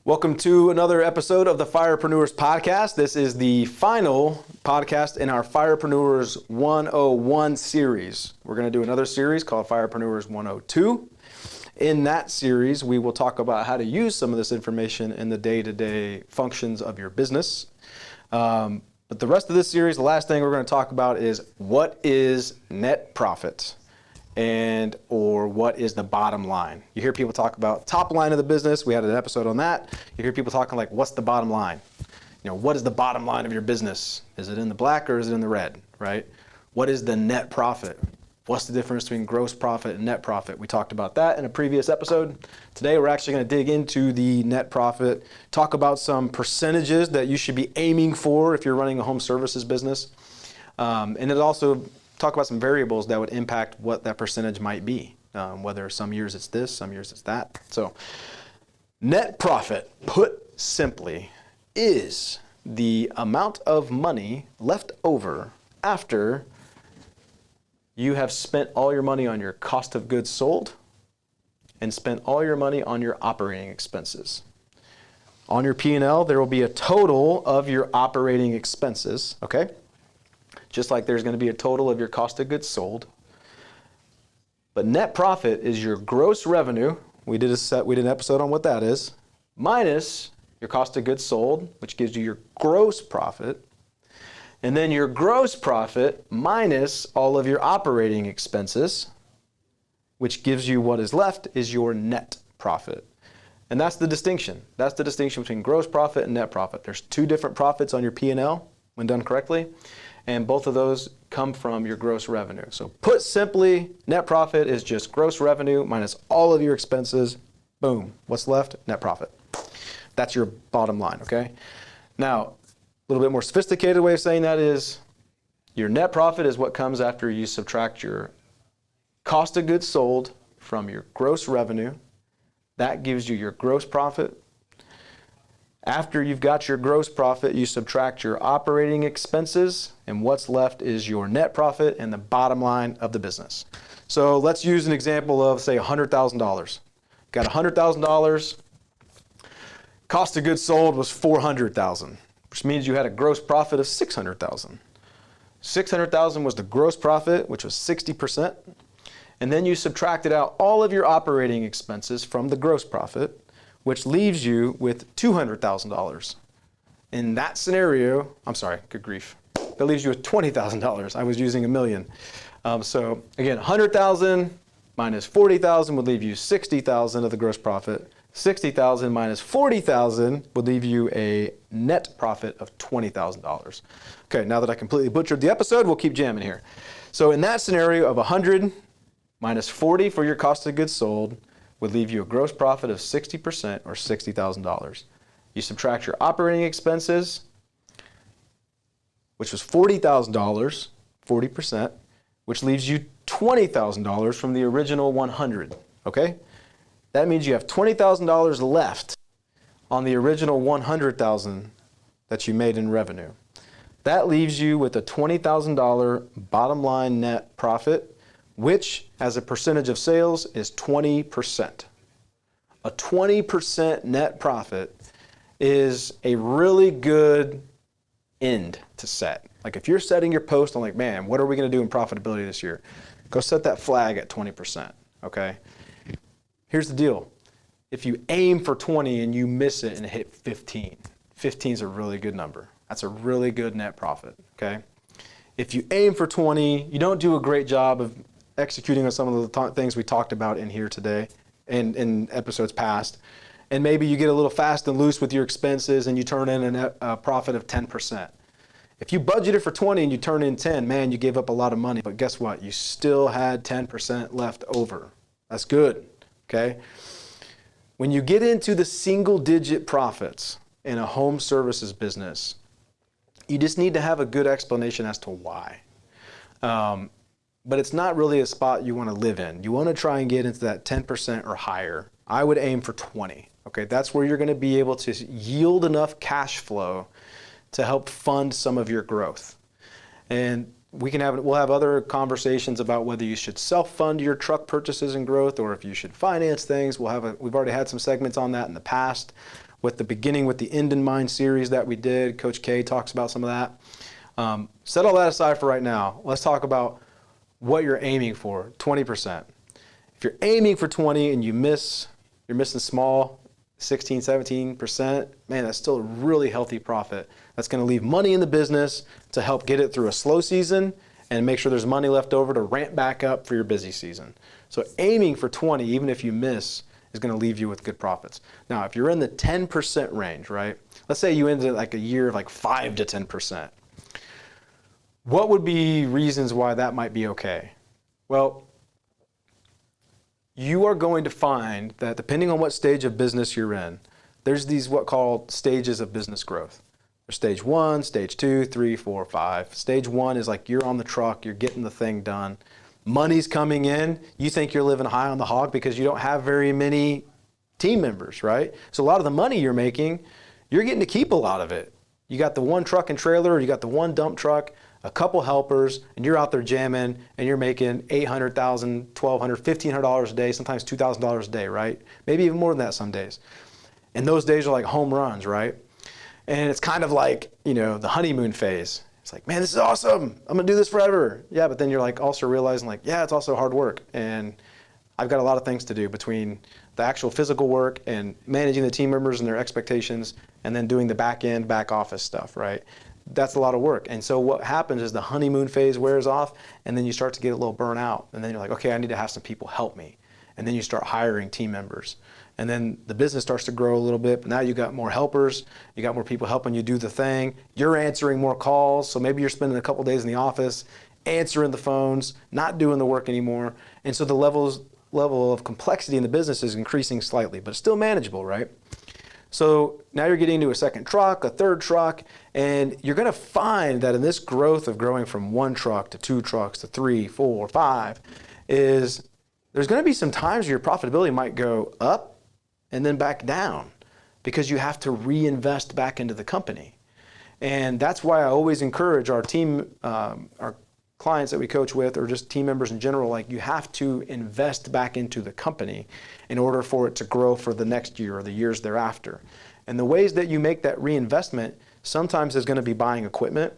Welcome to another episode of the Firepreneurs podcast. This is the final podcast in our Firepreneurs 101 series. We're going to do another series called Firepreneurs 102. In that series, we will talk about how to use some of this information in the day-to-day functions of your business. But the rest of this series, the last thing we're going to talk about is what is net profit or what is the bottom line. You hear people talk about top line of the business. We had an episode on that. You hear people talking like, what's the bottom line? What is the bottom line of your business? Is it in the black or is it in the red, right? What is the net profit? What's the difference between gross profit and net profit? We talked about that in a previous episode. Today, we're actually going to dig into the net profit, talk about some percentages that you should be aiming for if you're running a home services business. And it also talk about some variables that would impact what that percentage might be, whether some years it's this, some years it's that. So net profit, put simply, is the amount of money left over after you have spent all your money on your cost of goods sold and spent all your money on your operating expenses. On your P&L, there will be a total of your operating expenses, okay? Just like there's going to be a total of your cost of goods sold. But net profit is your gross revenue. We did an episode on what that is, minus your cost of goods sold, which gives you your gross profit. And then your gross profit minus all of your operating expenses, which gives you what is left is your net profit. And that's the distinction. That's the distinction between gross profit and net profit. There's two different profits on your P&L when done correctly. And both of those come from your gross revenue. So put simply, net profit is just gross revenue minus all of your expenses. Boom. What's left? Net profit. That's your bottom line, okay? Now, a little bit more sophisticated way of saying that is your net profit is what comes after you subtract your cost of goods sold from your gross revenue. That gives you your gross profit. After you've got your gross profit, you subtract your operating expenses, and what's left is your net profit and the bottom line of the business. So let's use an example of, say, $100,000. Got $100,000. Cost of goods sold was $400,000, which means you had a gross profit of $600,000. $600,000 was the gross profit, which was 60%. And then you subtracted out all of your operating expenses from the gross profit, which leaves you with $200,000. In that scenario, I'm sorry, good grief. That leaves you with $20,000. I was using $1 million. So again, $100,000 minus $40,000 would leave you $60,000 of the gross profit. $60,000 minus $40,000 would leave you a net profit of $20,000. Okay, now that I completely butchered the episode, we'll keep jamming here. So in that scenario of 100 minus 40 for your cost of goods sold, would leave you a gross profit of 60% or $60,000. You subtract your operating expenses, which was $40,000, 40%, which leaves you $20,000 from the original 100, okay? That means you have $20,000 left on the original $100,000 that you made in revenue. That leaves you with a $20,000 bottom line net profit, which as a percentage of sales is 20%. A 20% net profit is a really good end to set. Like if you're setting your post on like, man, what are we going to do in profitability this year? Go set that flag at 20%, okay? Here's the deal. If you aim for 20 and you miss it and hit 15, 15 is a really good number. That's a really good net profit, okay? If you aim for 20, you don't do a great job of executing on some of the things we talked about in here today and in episodes past, and maybe you get a little fast and loose with your expenses and you turn in a profit of 10%. If you budgeted for 20 and you turn in 10, man, you gave up a lot of money, but guess what? You still had 10% left over. That's good, okay? When you get into the single-digit profits in a home services business, you just need to have a good explanation as to why. But it's not really a spot you want to live in. You want to try and get into that 10% or higher. I would aim for 20. Okay, that's where you're going to be able to yield enough cash flow to help fund some of your growth. And we'll have other conversations about whether you should self-fund your truck purchases and growth or if you should finance things. We've already had some segments on that in the past. with the beginning with the end in mind series that we did. Coach K talks about some of that. Set all that aside for right now. Let's talk about what you're aiming for, 20%. If you're aiming for 20 and you're missing small, 16, 17%, man, that's still a really healthy profit. That's going to leave money in the business to help get it through a slow season and make sure there's money left over to ramp back up for your busy season. So aiming for 20, even if you miss, is going to leave you with good profits. Now, if you're in the 10% range, right? Let's say you ended like a year of like 5 to 10%. What would be reasons why that might be okay? Well, you are going to find that depending on what stage of business you're in, there's these what called stages of business growth. There's stage 1, stage 2, 3, 4, 5. Stage 1 is like you're on the truck, you're getting the thing done. Money's coming in. You think you're living high on the hog because you don't have very many team members, right? So a lot of the money you're making, you're getting to keep a lot of it. You got the one truck and trailer, or you got the one dump truck, a couple helpers, and you're out there jamming, and you're making $800,000, $1,200, $1,500 a day, sometimes $2,000 a day, right? Maybe even more than that some days. And those days are like home runs, right? And it's kind of like, the honeymoon phase. It's like, man, this is awesome. I'm gonna do this forever. Yeah, but then you're like also realizing like, yeah, it's also hard work. And I've got a lot of things to do between the actual physical work and managing the team members and their expectations, and then doing the back office stuff, right? That's a lot of work. And so what happens is the honeymoon phase wears off, and then you start to get a little burnt out. And then you're like, okay, I need to have some people help me. And then you start hiring team members. And then the business starts to grow a little bit, but now you got more helpers, you got more people helping you do the thing, you're answering more calls, so maybe you're spending a couple days in the office, answering the phones, not doing the work anymore, and so the level of complexity in the business is increasing slightly, but it's still manageable, right? So now you're getting into a second truck, a third truck, and you're gonna find that in this growth of growing from 1 truck to 2 trucks to 3, 4, 5, is there's gonna be some times where your profitability might go up and then back down because you have to reinvest back into the company. And that's why I always encourage our team, our clients that we coach with, or just team members in general, like you have to invest back into the company in order for it to grow for the next year or the years thereafter. And the ways that you make that reinvestment sometimes is going to be buying equipment,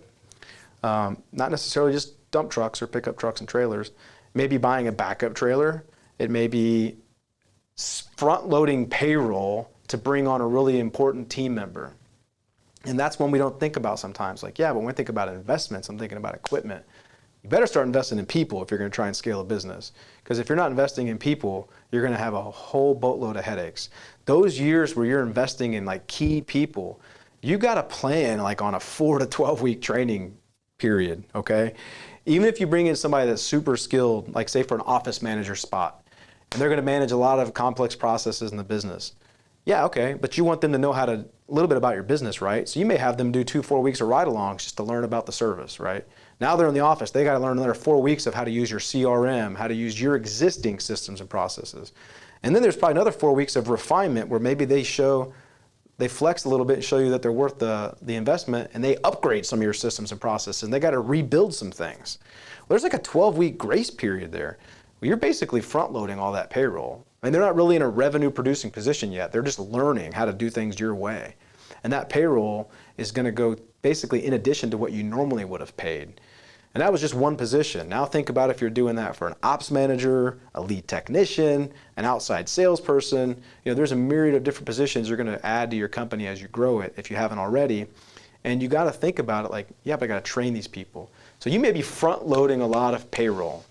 not necessarily just dump trucks or pickup trucks and trailers. Maybe buying a backup trailer. It may be front-loading payroll to bring on a really important team member. And that's one we don't think about sometimes. Like, yeah, but when I think about investments, I'm thinking about equipment. You better start investing in people if you're going to try and scale a business. Because if you're not investing in people, you're going to have a whole boatload of headaches. Those years where you're investing in like key people, you got to plan like on a 4 to 12 week training period, okay? Even if you bring in somebody that's super skilled, like say for an office manager spot, and they're going to manage a lot of complex processes in the business. Yeah, okay, but you want them to know a little bit about your business, right? So you may have them do 2-4 weeks of ride-alongs just to learn about the service, right? Now they're in the office, they got to learn another 4 weeks of how to use your CRM, how to use your existing systems and processes. And then there's probably another 4 weeks of refinement where maybe they flex a little bit and show you that they're worth the investment, and they upgrade some of your systems and processes, and they got to rebuild some things. Well, there's like a 12-week grace period there. Well, you're basically front-loading all that payroll. I mean, they're not really in a revenue-producing position yet. They're just learning how to do things your way. And that payroll is going to go basically in addition to what you normally would have paid. And that was just one position. Now think about if you're doing that for an ops manager, a lead technician, an outside salesperson. There's a myriad of different positions you're going to add to your company as you grow it if you haven't already. And you got to think about it like, yeah, but I got to train these people. So you may be front-loading a lot of payroll.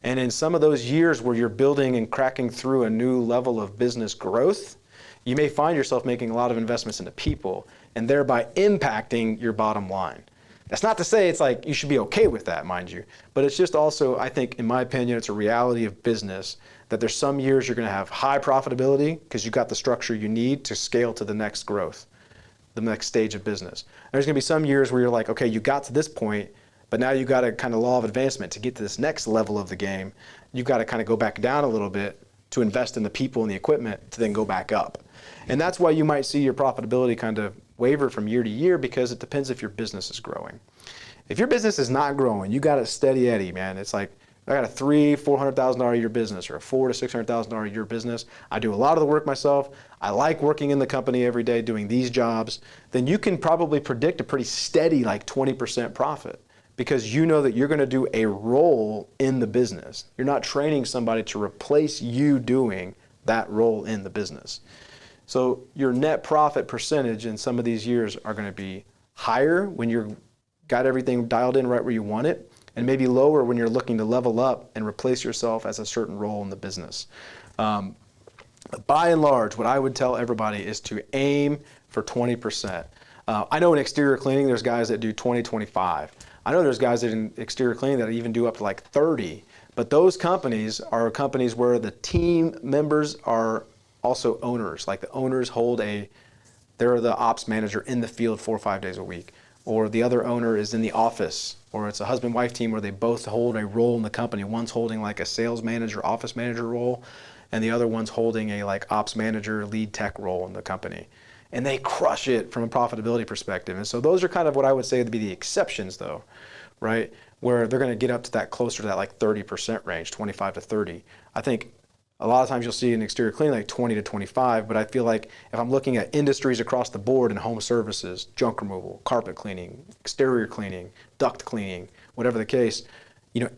And in some of those years where you're building and cracking through a new level of business growth, you may find yourself making a lot of investments into people and thereby impacting your bottom line. That's not to say it's like you should be okay with that, mind you, but it's just also, I think, in my opinion, it's a reality of business that there's some years you're going to have high profitability because you've got the structure you need to scale to the next growth, the next stage of business. There's going to be some years where you're like, okay, you got to this point, but now you got a kind of law of advancement to get to this next level of the game. You've got to kind of go back down a little bit to invest in the people and the equipment to then go back up. And that's why you might see your profitability kind of waver from year to year because it depends if your business is growing. If your business is not growing, you got a steady eddy, man. It's like I got a $300,000-$400,000 a year business or a $400,000 to $600,000 a year business. I do a lot of the work myself. I like working in the company every day doing these jobs. Then you can probably predict a pretty steady like 20% profit because you know that you're going to do a role in the business. You're not training somebody to replace you doing that role in the business. So your net profit percentage in some of these years are going to be higher when you've got everything dialed in right where you want it, and maybe lower when you're looking to level up and replace yourself as a certain role in the business. But by and large, what I would tell everybody is to aim for 20%. I know in exterior cleaning, there's guys that do 20, 25. I know there's guys that in exterior cleaning that even do up to like 30. But those companies are companies where the team members are also owners. Like the owners they're the ops manager in the field 4 or 5 days a week. Or the other owner is in the office, or it's a husband-wife team where they both hold a role in the company. One's holding like a sales manager, office manager role, and the other one's holding a like ops manager, lead tech role in the company. And they crush it from a profitability perspective. And so those are kind of what I would say to be the exceptions though, right? Where they're gonna get up to that closer to that like 30% range, 25 to 30. I think a lot of times you'll see in exterior cleaning like 20 to 25, but I feel like if I'm looking at industries across the board in home services, junk removal, carpet cleaning, exterior cleaning, duct cleaning, whatever the case,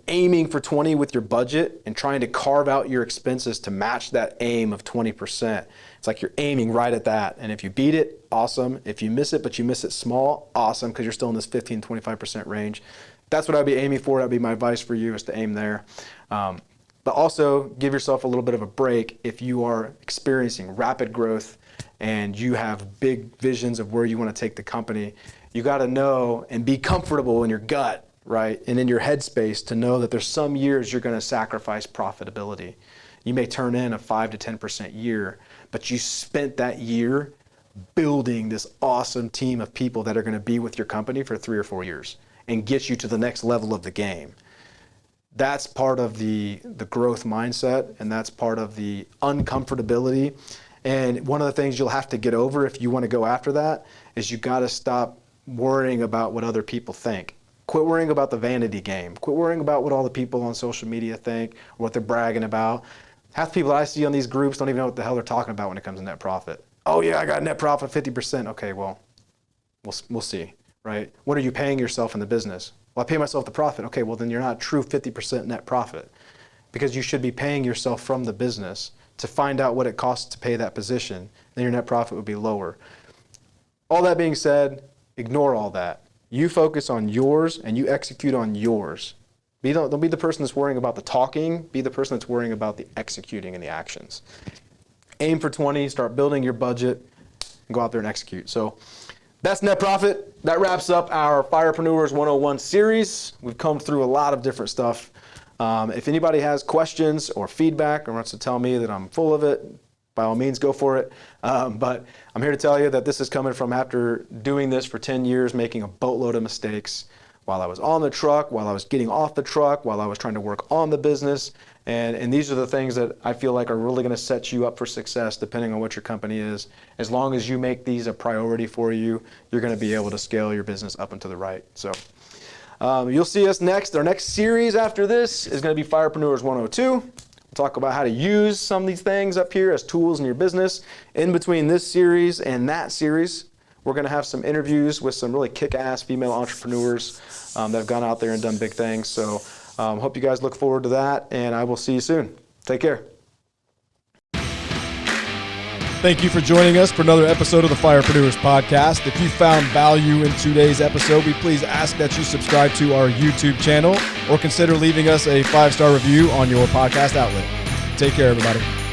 aiming for 20 with your budget and trying to carve out your expenses to match that aim of 20%. It's like you're aiming right at that. And if you beat it, awesome. If you miss it, but you miss it small, awesome, because you're still in this 15, 25% range. That's what I'd be aiming for. That'd be my advice for you, is to aim there. But also give yourself a little bit of a break if you are experiencing rapid growth and you have big visions of where you want to take the company. You got to know and be comfortable in your gut, right? And in your headspace to know that there's some years you're going to sacrifice profitability. You may turn in a 5 to 10% year, but you spent that year building this awesome team of people that are going to be with your company for 3 or 4 years and get you to the next level of the game. That's part of the growth mindset, and that's part of the uncomfortability. And one of the things you'll have to get over if you want to go after that is you got to stop worrying about what other people think. Quit worrying about the vanity game. Quit worrying about what all the people on social media think, or what they're bragging about. Half the people that I see on these groups don't even know what the hell they're talking about when it comes to net profit. Oh yeah, I got net profit 50%. Okay, well, we'll see, right? What are you paying yourself in the business? Well, I pay myself the profit. Okay, well then you're not true 50% net profit, because you should be paying yourself from the business to find out what it costs to pay that position. Then your net profit would be lower. All that being said, ignore all that. You focus on yours and you execute on yours. Don't be the person that's worrying about the talking. Be the person that's worrying about the executing and the actions. Aim for 20, start building your budget, and go out there and execute. So that's net profit. That wraps up our Firepreneurs 101 series. We've come through a lot of different stuff. If anybody has questions or feedback or wants to tell me that I'm full of it, by all means, go for it. But I'm here to tell you that this is coming from after doing this for 10 years, making a boatload of mistakes while I was on the truck, while I was getting off the truck, while I was trying to work on the business. And these are the things that I feel like are really going to set you up for success depending on what your company is. As long as you make these a priority for you, you're going to be able to scale your business up and to the right. So you'll see us next. Our next series after this is going to be Firepreneurs 102. We'll talk about how to use some of these things up here as tools in your business. In between this series and that series, we're going to have some interviews with some really kick-ass female entrepreneurs that have gone out there and done big things. So hope you guys look forward to that, and I will see you soon. Take care. Thank you for joining us for another episode of the Firepreneurs podcast. If you found value in today's episode, we please ask that you subscribe to our YouTube channel or consider leaving us a 5-star review on your podcast outlet. Take care, everybody.